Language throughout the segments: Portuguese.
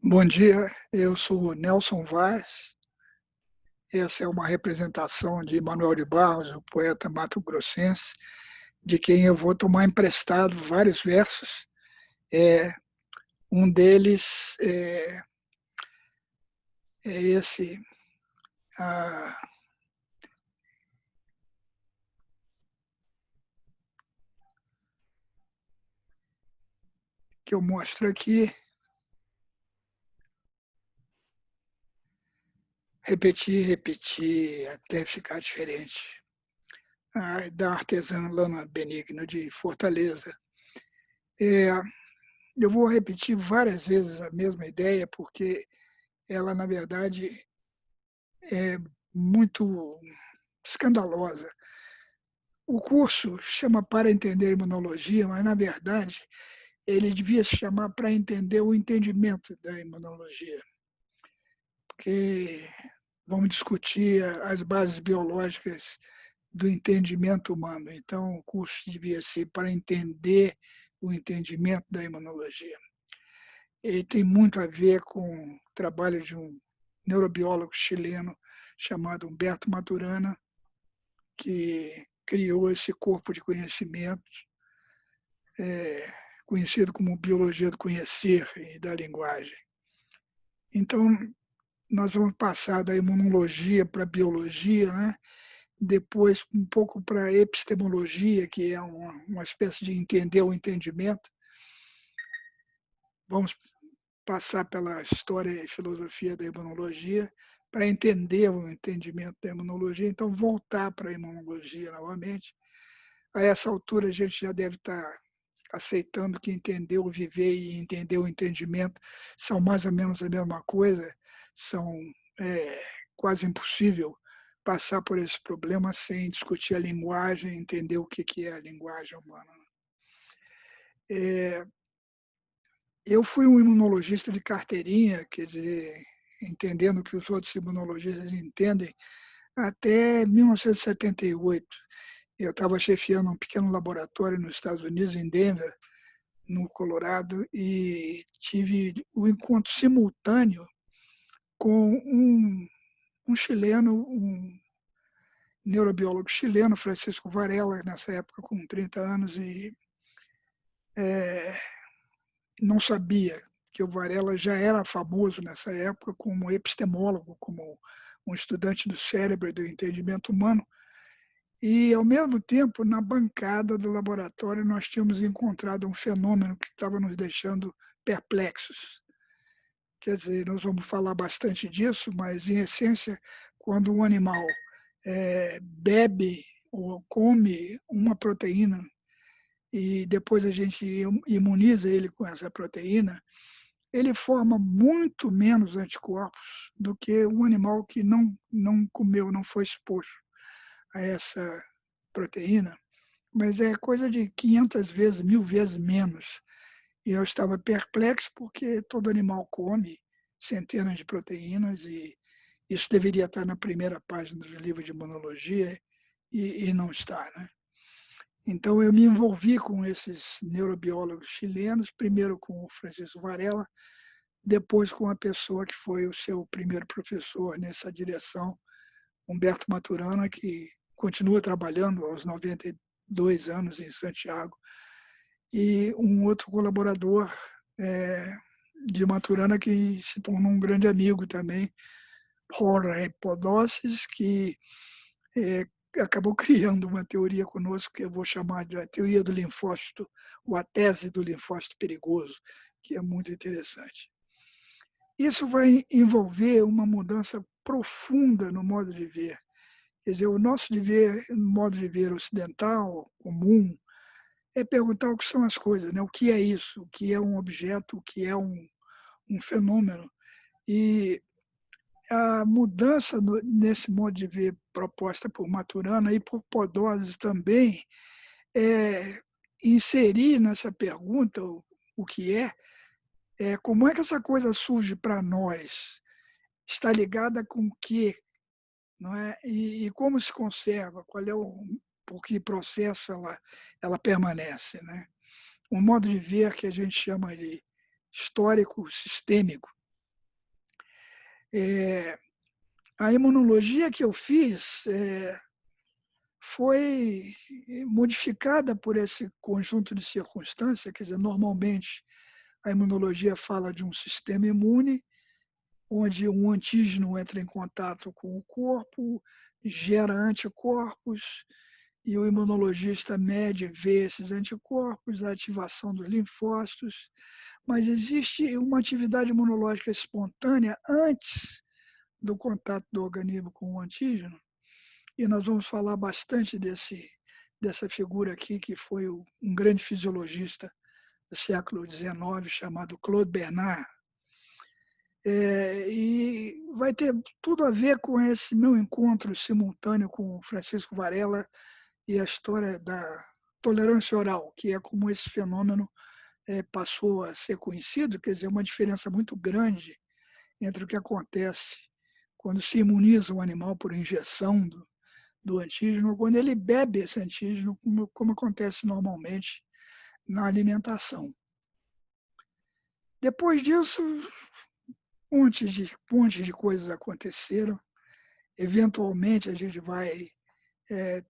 Bom dia, eu sou o Nelson Vaz. Essa é uma representação de Manuel de Barros, o poeta mato-grossense, de quem eu vou tomar emprestado vários versos. É, um deles é esse ah, que eu mostro aqui. Repetir até ficar diferente. Da artesã Lana Benigno, de Fortaleza. É, eu vou repetir várias vezes a mesma ideia, porque ela, na verdade, é muito escandalosa. O curso chama Para Entender a Imunologia, mas, na verdade, ele devia se chamar Para Entender o Entendimento da Imunologia, porque vamos discutir as bases biológicas do entendimento humano. Então, o curso devia ser Para Entender o Entendimento da Imunologia. Ele tem muito a ver com o trabalho de um neurobiólogo chileno chamado Humberto Maturana, que criou esse corpo de conhecimentos, conhecido como biologia do conhecer e da linguagem. Então, nós vamos passar da imunologia para a biologia, né? Depois um pouco para a epistemologia, que é uma espécie de entender o entendimento. Vamos passar pela história e filosofia da imunologia para entender o entendimento da imunologia, então voltar para a imunologia novamente. A essa altura a gente já deve estar aceitando que entender o viver e entender o entendimento são mais ou menos a mesma coisa, são quase impossível passar por esse problema sem discutir a linguagem, entender o que é a linguagem humana. Eu fui um imunologista de carteirinha, quer dizer, entendendo o que os outros imunologistas entendem, até 1978. Eu estava chefiando um pequeno laboratório nos Estados Unidos, em Denver, no Colorado, e tive um encontro simultâneo com um chileno, um neurobiólogo chileno, Francisco Varela, nessa época com 30 anos, e não sabia que o Varela já era famoso nessa época como epistemólogo, como um estudante do cérebro e do entendimento humano. E, ao mesmo tempo, na bancada do laboratório, nós tínhamos encontrado um fenômeno que estava nos deixando perplexos. Quer dizer, nós vamos falar bastante disso, mas, em essência, quando um animal bebe ou come uma proteína e depois a gente imuniza ele com essa proteína, ele forma muito menos anticorpos do que um animal que não comeu, não foi exposto a essa proteína, mas é coisa de 500 vezes, 1000 vezes menos. E eu estava perplexo porque todo animal come centenas de proteínas e isso deveria estar na primeira página dos livros de imunologia e não está, né? Então, eu me envolvi com esses neurobiólogos chilenos, primeiro com o Francisco Varela, depois com a pessoa que foi o seu primeiro professor nessa direção, Humberto Maturana, que continua trabalhando aos 92 anos em Santiago, e um outro colaborador de Maturana que se tornou um grande amigo também, Jorge Podossis, que acabou criando uma teoria conosco que eu vou chamar de a teoria do linfócito, ou a tese do linfócito perigoso, que é muito interessante. Isso vai envolver uma mudança profunda no modo de ver. Quer dizer, o nosso modo de ver ocidental, comum, é perguntar o que são as coisas, né? O que é isso, o que é um objeto, o que é um fenômeno. E a mudança nesse modo de ver proposta por Maturana e por Podoses também é inserir nessa pergunta o que como é que essa coisa surge para nós, está ligada com o quê, não é? E como se conserva, qual é por que processo ela permanece, né? Um modo de ver que a gente chama de histórico sistêmico, A imunologia que eu fiz foi modificada por esse conjunto de circunstâncias, quer dizer, normalmente a imunologia fala de um sistema imune, onde um antígeno entra em contato com o corpo, gera anticorpos, e o imunologista mede, vê esses anticorpos, a ativação dos linfócitos, mas existe uma atividade imunológica espontânea antes do contato do organismo com o antígeno, e nós vamos falar bastante dessa figura aqui, que foi um grande fisiologista do século XIX, chamado Claude Bernard. E vai ter tudo a ver com esse meu encontro simultâneo com o Francisco Varela e a história da tolerância oral, que é como esse fenômeno passou a ser conhecido, quer dizer, uma diferença muito grande entre o que acontece quando se imuniza um animal por injeção do antígeno, quando ele bebe esse antígeno, como acontece normalmente na alimentação. Depois disso, um monte de coisas aconteceram. Eventualmente, a gente vai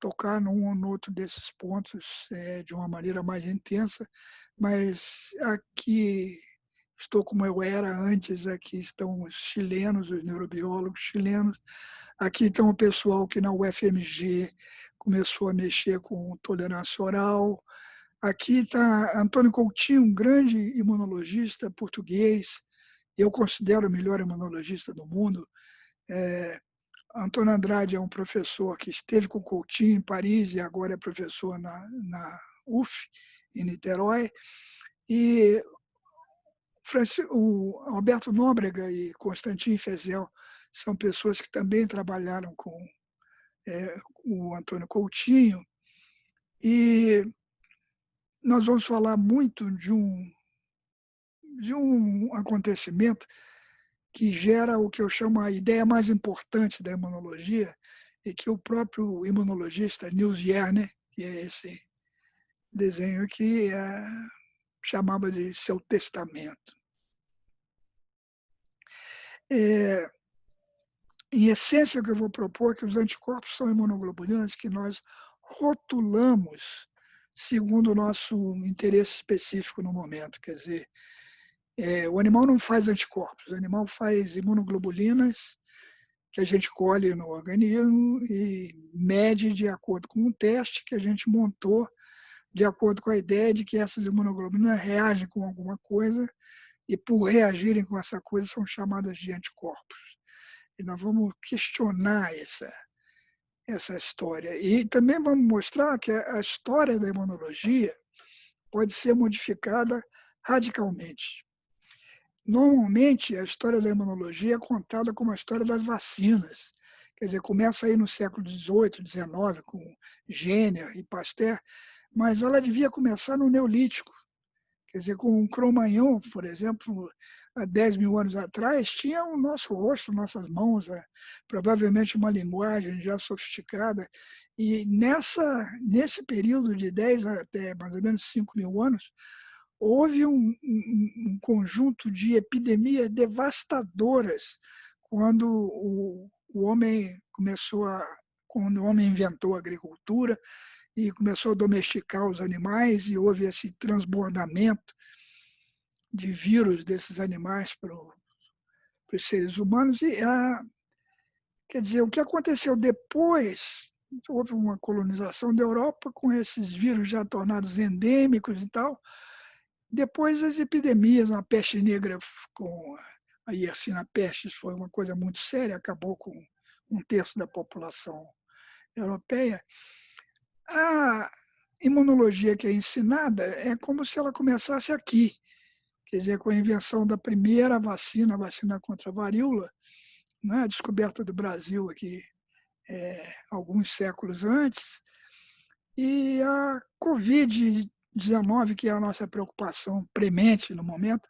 tocar num ou no outro desses pontos de uma maneira mais intensa, mas aqui estou como eu era antes, aqui estão os chilenos, os neurobiólogos chilenos, aqui estão o pessoal que na UFMG começou a mexer com tolerância oral, aqui está Antônio Coutinho, um grande imunologista português, eu considero o melhor imunologista do mundo. Antônio Andrade é um professor que esteve com Coutinho em Paris e agora é professor na UF, em Niterói. E o Alberto Nóbrega e Constantin Fezel são pessoas que também trabalharam com o Antônio Coutinho. E nós vamos falar muito de um acontecimento que gera o que eu chamo a ideia mais importante da imunologia, e que o próprio imunologista Niels Jerne, que é esse desenho aqui, chamava de seu testamento. Em essência, o que eu vou propor é que os anticorpos são imunoglobulinas que nós rotulamos segundo o nosso interesse específico no momento. Quer dizer, o animal não faz anticorpos, o animal faz imunoglobulinas que a gente colhe no organismo e mede de acordo com um teste que a gente montou, de acordo com a ideia de que essas imunoglobulinas reagem com alguma coisa e, por reagirem com essa coisa, são chamadas de anticorpos. E nós vamos questionar essa história. E também vamos mostrar que a história da imunologia pode ser modificada radicalmente. Normalmente, a história da imunologia é contada como a história das vacinas. Quer dizer, começa aí no século XVIII, XIX, com Jenner e Pasteur, mas ela devia começar no Neolítico. Quer dizer, com o Cro-Magnon, por exemplo, há 10 mil anos atrás, tinha o nosso rosto, nossas mãos, provavelmente uma linguagem já sofisticada. E nesse período de 10 até mais ou menos 5 mil anos, houve um conjunto de epidemias devastadoras quando o homem quando o homem inventou a agricultura e começou a domesticar os animais, e houve esse transbordamento de vírus desses animais para os seres humanos. E, quer dizer, o que aconteceu depois, houve uma colonização da Europa com esses vírus já tornados endêmicos e tal. Depois as epidemias, a peste negra, a Yersinia pestis foi uma coisa muito séria, acabou com 1/3 da população europeia. A imunologia que é ensinada é como se ela começasse aqui, quer dizer, com a invenção da primeira vacina, a vacina contra a varíola, né, a descoberta do Brasil aqui alguns séculos antes, e a Covid-19, que é a nossa preocupação premente no momento,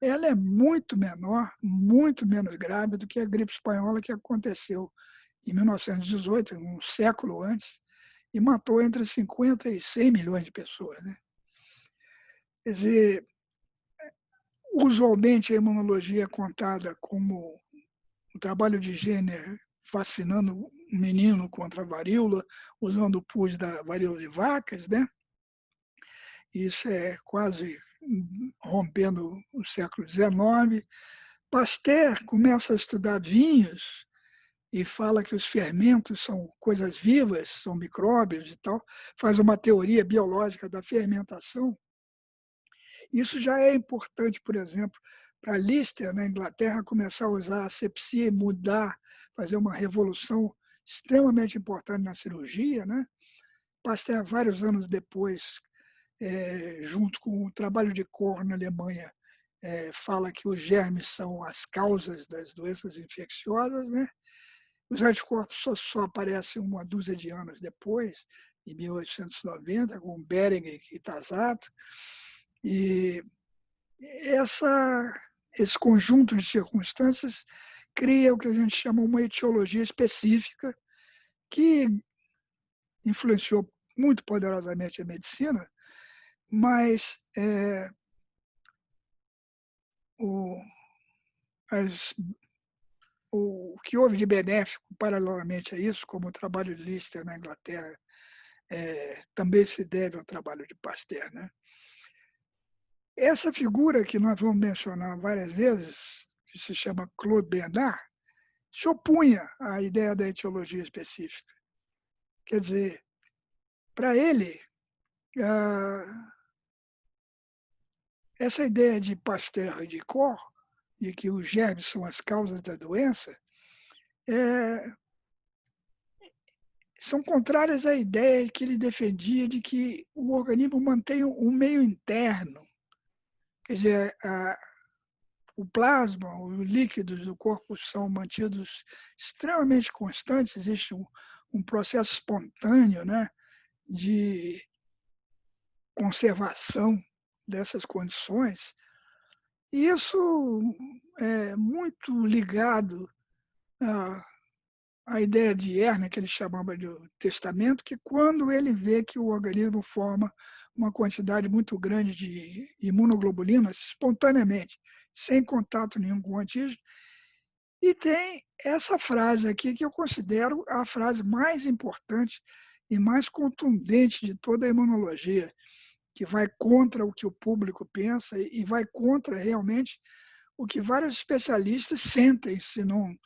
ela é muito menor, muito menos grave do que a gripe espanhola que aconteceu em 1918, um século antes, e matou entre 50 e 100 milhões de pessoas. Né? Quer dizer, usualmente a imunologia é contada como o trabalho de Jenner vacinando um menino contra a varíola, usando o pus da varíola de vacas, né? Isso é quase rompendo o século XIX. Pasteur começa a estudar vinhos e fala que os fermentos são coisas vivas, são micróbios e tal, faz uma teoria biológica da fermentação. Isso já é importante, por exemplo, para Lister, na Inglaterra, começar a usar a asepsia e mudar, fazer uma revolução extremamente importante na cirurgia, né? Pasteur, vários anos depois, junto com o trabalho de Koch na Alemanha, fala que os germes são as causas das doenças infecciosas, né? Os anticorpos só aparecem uma dúzia de anos depois, em 1890, com Behringer e Tasato. E esse conjunto de circunstâncias cria o que a gente chama uma etiologia específica que influenciou muito poderosamente a medicina, mas as o que houve de benéfico paralelamente a isso, como o trabalho de Lister na Inglaterra, também se deve ao trabalho de Pasteur, né? Essa figura que nós vamos mencionar várias vezes, que se chama Claude Bernard, se opunha à ideia da etiologia específica. Quer dizer, para ele, essa ideia de Pasteur e de Koch, de que os germes são as causas da doença, são contrárias à ideia que ele defendia de que o organismo mantém um meio interno. Quer dizer, o plasma, os líquidos do corpo são mantidos extremamente constantes, existe um processo espontâneo, né, de conservação dessas condições. E isso é muito ligado à ideia de Erner, que ele chamava de testamento, que quando ele vê que o organismo forma uma quantidade muito grande de imunoglobulinas espontaneamente, sem contato nenhum com o antígeno. E tem essa frase aqui que eu considero a frase mais importante e mais contundente de toda a imunologia, que vai contra o que o público pensa e vai contra realmente o que vários especialistas sentem, se não,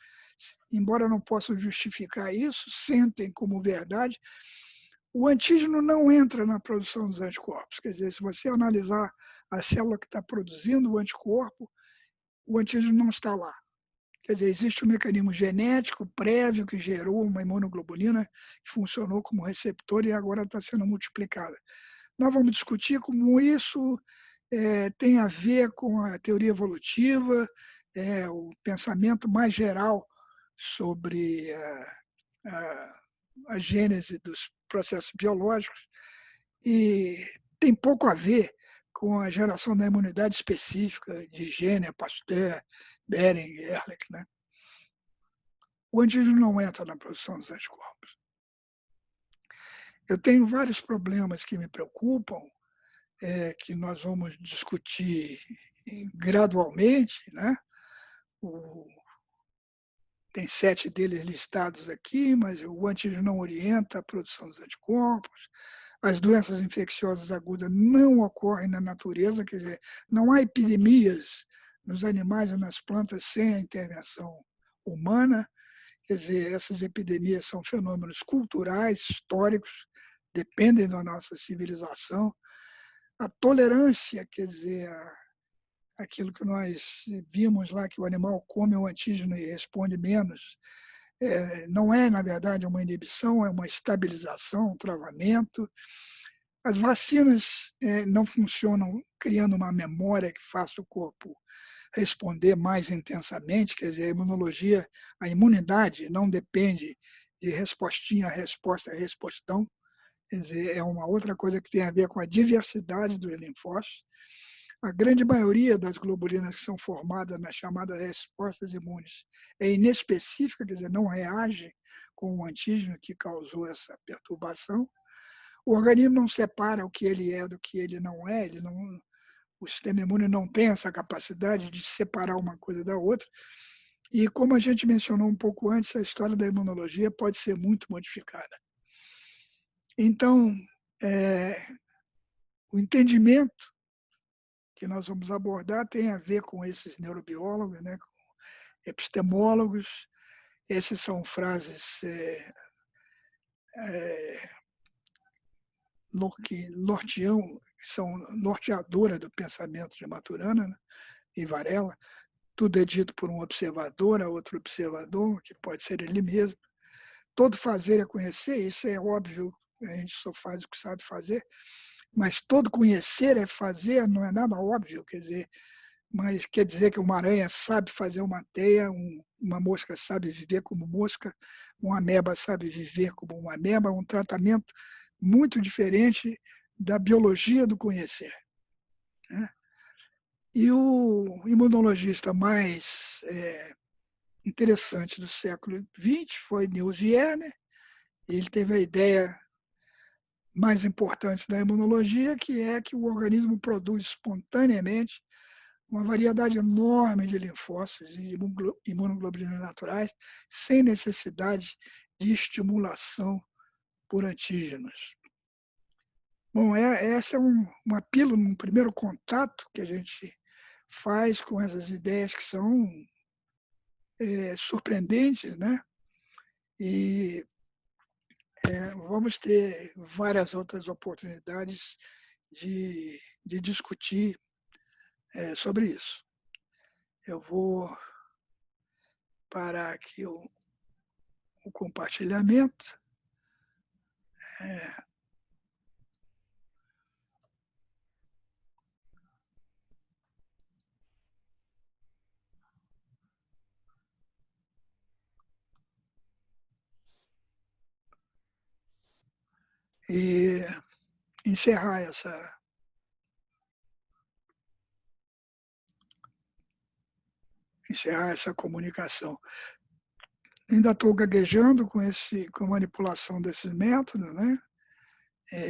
embora não possam justificar isso, sentem como verdade. O antígeno não entra na produção dos anticorpos. Quer dizer, se você analisar a célula que está produzindo o anticorpo, o antígeno não está lá. Quer dizer, existe um mecanismo genético prévio que gerou uma imunoglobulina que funcionou como receptor e agora está sendo multiplicada. Nós vamos discutir como isso tem a ver com a teoria evolutiva, o pensamento mais geral sobre a gênese dos processos biológicos, e tem pouco a ver com a geração da imunidade específica de Jenner, Pasteur, Behringer, Ehrlich, né? O antígeno não entra na produção dos anticorpos. Eu tenho vários problemas que me preocupam, que nós vamos discutir gradualmente, né? Tem 7 deles listados aqui, mas o antígeno não orienta a produção dos anticorpos. As doenças infecciosas agudas não ocorrem na natureza, quer dizer, não há epidemias nos animais e nas plantas sem a intervenção humana. Quer dizer, essas epidemias são fenômenos culturais, históricos, dependem da nossa civilização. A tolerância, quer dizer, aquilo que nós vimos lá, que o animal come o antígeno e responde menos, não é, na verdade, uma inibição, é uma estabilização, um travamento. As vacinas não funcionam criando uma memória que faça o corpo responder mais intensamente, quer dizer, a imunidade não depende de respostinha, resposta, respostão, quer dizer, é uma outra coisa que tem a ver com a diversidade dos linfócitos. A grande maioria das globulinas que são formadas nas chamadas respostas imunes é inespecífica, quer dizer, não reage com o antígeno que causou essa perturbação. O organismo não separa o que ele é do que ele não é, o sistema imune não tem essa capacidade de separar uma coisa da outra. E como a gente mencionou um pouco antes, a história da imunologia pode ser muito modificada. Então, o entendimento que nós vamos abordar tem a ver com esses neurobiólogos, né, com epistemólogos. Essas são frases que são norteadoras do pensamento de Maturana, né, e Varela. Tudo é dito por um observador, a outro observador, que pode ser ele mesmo. Todo fazer é conhecer, isso é óbvio, a gente só faz o que sabe fazer, mas todo conhecer é fazer, não é nada óbvio, quer dizer, mas quer dizer que uma aranha sabe fazer uma teia, uma mosca sabe viver como mosca, uma ameba sabe viver como uma ameba, um tratamento muito diferente da biologia do conhecer, né? E o imunologista mais interessante do século XX foi Niels Jerne. Ele teve a ideia mais importante da imunologia, que é que o organismo produz espontaneamente uma variedade enorme de linfócitos e imunoglobulinas naturais, sem necessidade de estimulação por antígenos. Bom, essa é uma pílula, um primeiro contato que a gente faz com essas ideias que são surpreendentes, né? E vamos ter várias outras oportunidades de discutir sobre isso. Eu vou parar aqui o compartilhamento. E encerrar essa comunicação. Ainda estou gaguejando com a manipulação desses métodos, né?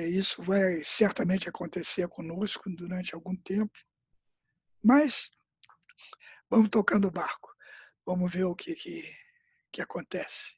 Isso vai certamente acontecer conosco durante algum tempo, mas vamos tocando o barco, vamos ver o que acontece.